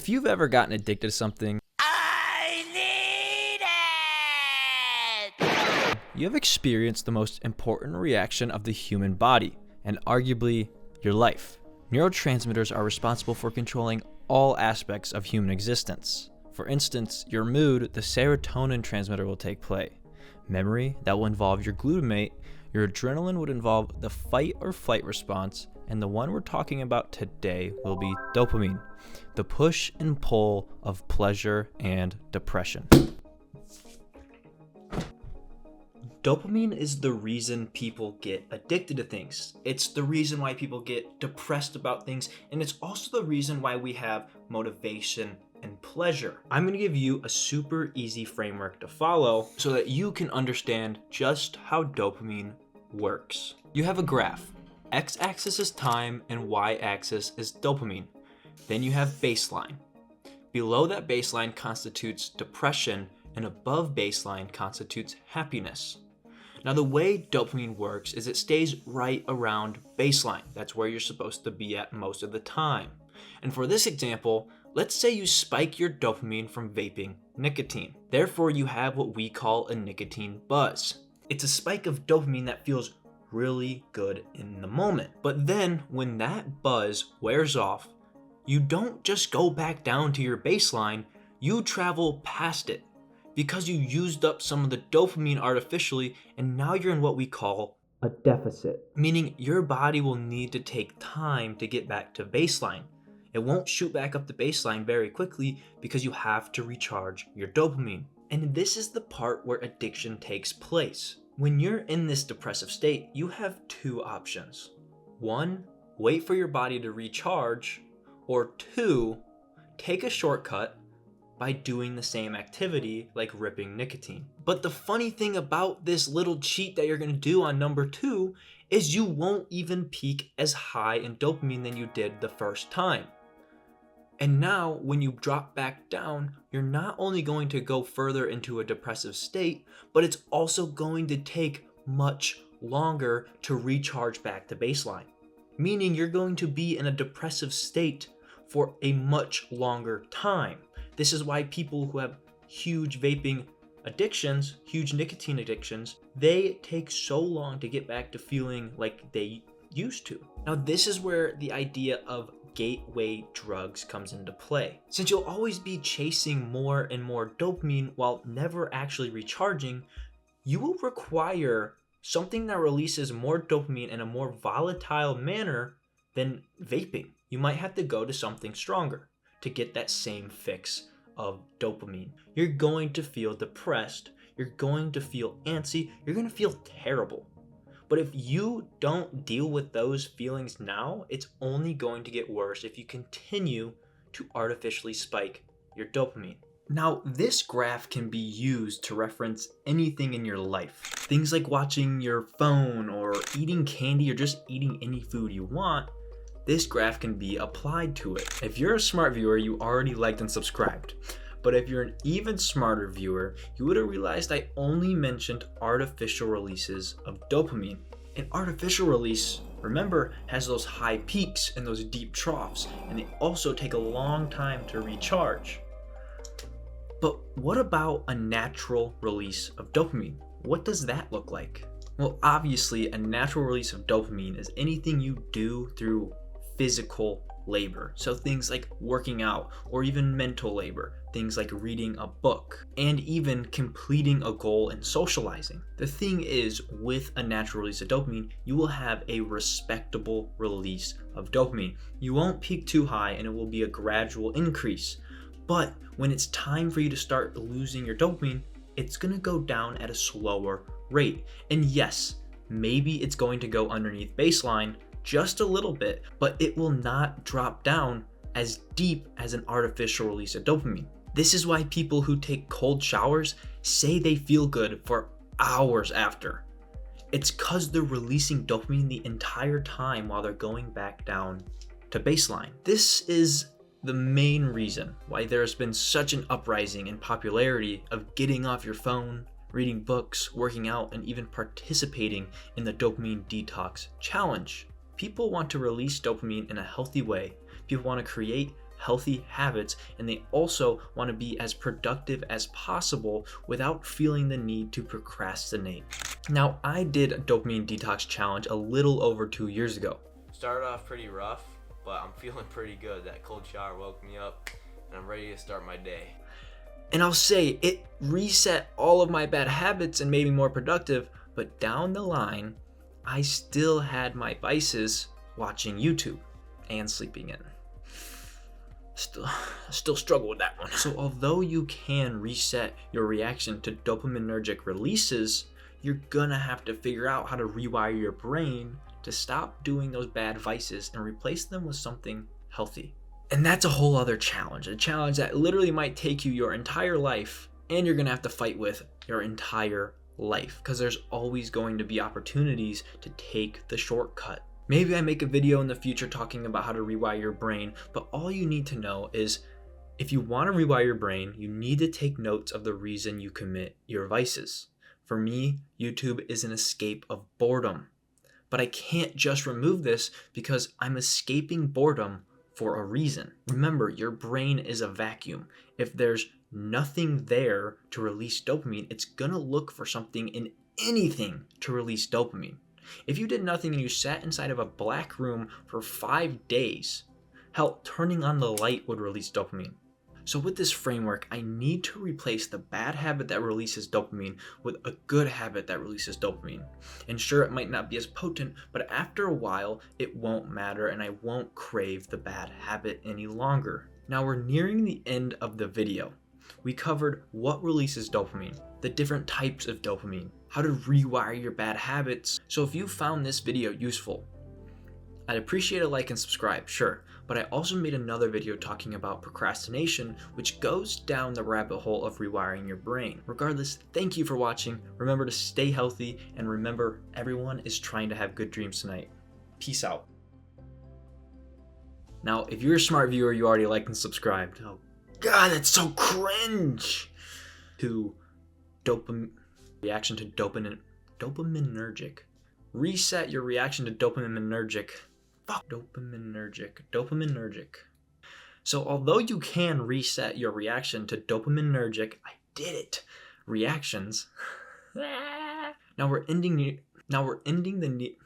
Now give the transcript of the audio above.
If you've ever gotten addicted to something, I need it! you have experienced the most important reaction of the human body, and arguably your life. Neurotransmitters are responsible for controlling all aspects of human existence. For instance, your mood, the serotonin transmitter, will take play. Memory, that will involve your glutamate. Your adrenaline would involve the fight or flight response, and the one we're talking about today will be dopamine, the push and pull of pleasure and depression. Dopamine is the reason people get addicted to things. It's the reason why people get depressed about things, and it's also the reason why we have motivation and pleasure. I'm going to give you a super easy framework to follow so that you can understand just how dopamine works. You have a graph. X-axis is time and Y-axis is dopamine. Then you have baseline. Below that baseline constitutes depression, and above baseline constitutes happiness. Now, the way dopamine works is it stays right around baseline. That's where you're supposed to be at most of the time. And for this example, let's say you spike your dopamine from vaping nicotine. Therefore, you have what we call a nicotine buzz. It's a spike of dopamine that feels really good in the moment. But then when that buzz wears off, you don't just go back down to your baseline, you travel past it because you used up some of the dopamine artificially, and now you're in what we call a deficit, meaning your body will need to take time to get back to baseline. It won't shoot back up to baseline very quickly because you have to recharge your dopamine. And this is the part where addiction takes place. When you're in this depressive state, you have two options. One, wait for your body to recharge, or two, take a shortcut by doing the same activity like ripping nicotine. But the funny thing about this little cheat that you're going to do on number two is you won't even peak as high in dopamine than you did the first time. And now when you drop back down, you're not only going to go further into a depressive state, but it's also going to take much longer to recharge back to baseline. Meaning you're going to be in a depressive state for a much longer time. This is why people who have huge vaping addictions, huge nicotine addictions, they take so long to get back to feeling like they used to. Now, this is where the idea of gateway drugs comes into play. Since you'll always be chasing more and more dopamine while never actually recharging, you will require something that releases more dopamine in a more volatile manner than vaping. You might have to go to something stronger to get that same fix of dopamine. You're going to feel depressed, you're going to feel antsy, you're going to feel terrible. But if you don't deal with those feelings now, it's only going to get worse if you continue to artificially spike your dopamine. Now, this graph can be used to reference anything in your life. Things like watching your phone or eating candy or just eating any food you want. This graph can be applied to it. If you're a smart viewer, you already liked and subscribed. But if you're an even smarter viewer, you would have realized I only mentioned artificial releases of dopamine. An artificial release, remember, has those high peaks and those deep troughs, and they also take a long time to recharge. But what about a natural release of dopamine? What does that look like? Well, obviously, a natural release of dopamine is anything you do through physical labor. So things like working out or even mental labor, things like reading a book, and even completing a goal and socializing. The thing is, with a natural release of dopamine, you will have a respectable release of dopamine. You won't peak too high and it will be a gradual increase. But when it's time for you to start losing your dopamine, it's going to go down at a slower rate. And yes, maybe it's going to go underneath baseline just a little bit, but it will not drop down as deep as an artificial release of dopamine. This is why people who take cold showers say they feel good for hours after. It's because they're releasing dopamine the entire time while they're going back down to baseline. This is the main reason why there has been such an uprising in popularity of getting off your phone, reading books, working out, and even participating in the dopamine detox challenge. People want to release dopamine in a healthy way. People want to create healthy habits, and they also want to be as productive as possible without feeling the need to procrastinate. Now, I did a dopamine detox challenge a little over 2 years ago. Started off pretty rough, but I'm feeling pretty good. That cold shower woke me up and I'm ready to start my day. And I'll say it reset all of my bad habits and made me more productive, but down the line, I still had my vices watching YouTube and sleeping in. Still struggle with that one. So although you can reset your reaction to dopaminergic releases, you're gonna have to figure out how to rewire your brain to stop doing those bad vices and replace them with something healthy. And that's a whole other challenge, a challenge that literally might take you your entire life, and you're gonna have to fight with your entire life, because there's always going to be opportunities to take the shortcut. Maybe I make a video in the future talking about how to rewire your brain, but all you need to know is if you want to rewire your brain, you need to take notes of the reason you commit your vices. For me, YouTube is an escape of boredom, but I can't just remove this because I'm escaping boredom for a reason. Remember, your brain is a vacuum. If there's nothing there to release dopamine, it's gonna look for something in anything to release dopamine. If you did nothing and you sat inside of a black room for 5 days, hell, turning on the light would release dopamine. So with this framework, I need to replace the bad habit that releases dopamine with a good habit that releases dopamine. And sure, it might not be as potent, but after a while, it won't matter and I won't crave the bad habit any longer. Now we're nearing the end of the video. We covered what releases dopamine, the different types of dopamine, how to rewire your bad habits. So if you found this video useful, I'd appreciate a like and subscribe, sure, but I also made another video talking about procrastination, which goes down the rabbit hole of rewiring your brain. Regardless, thank you for watching. Remember to stay healthy, and remember, everyone is trying to have good dreams tonight. Peace out. Now, if you're a smart viewer, you already liked and subscribed. Oh God, that's so cringe! To reaction to dopaminergic. Reset your reaction to dopaminergic. Dopaminergic. So although you can reset your reaction to dopaminergic, I did it, reactions. Now we're ending the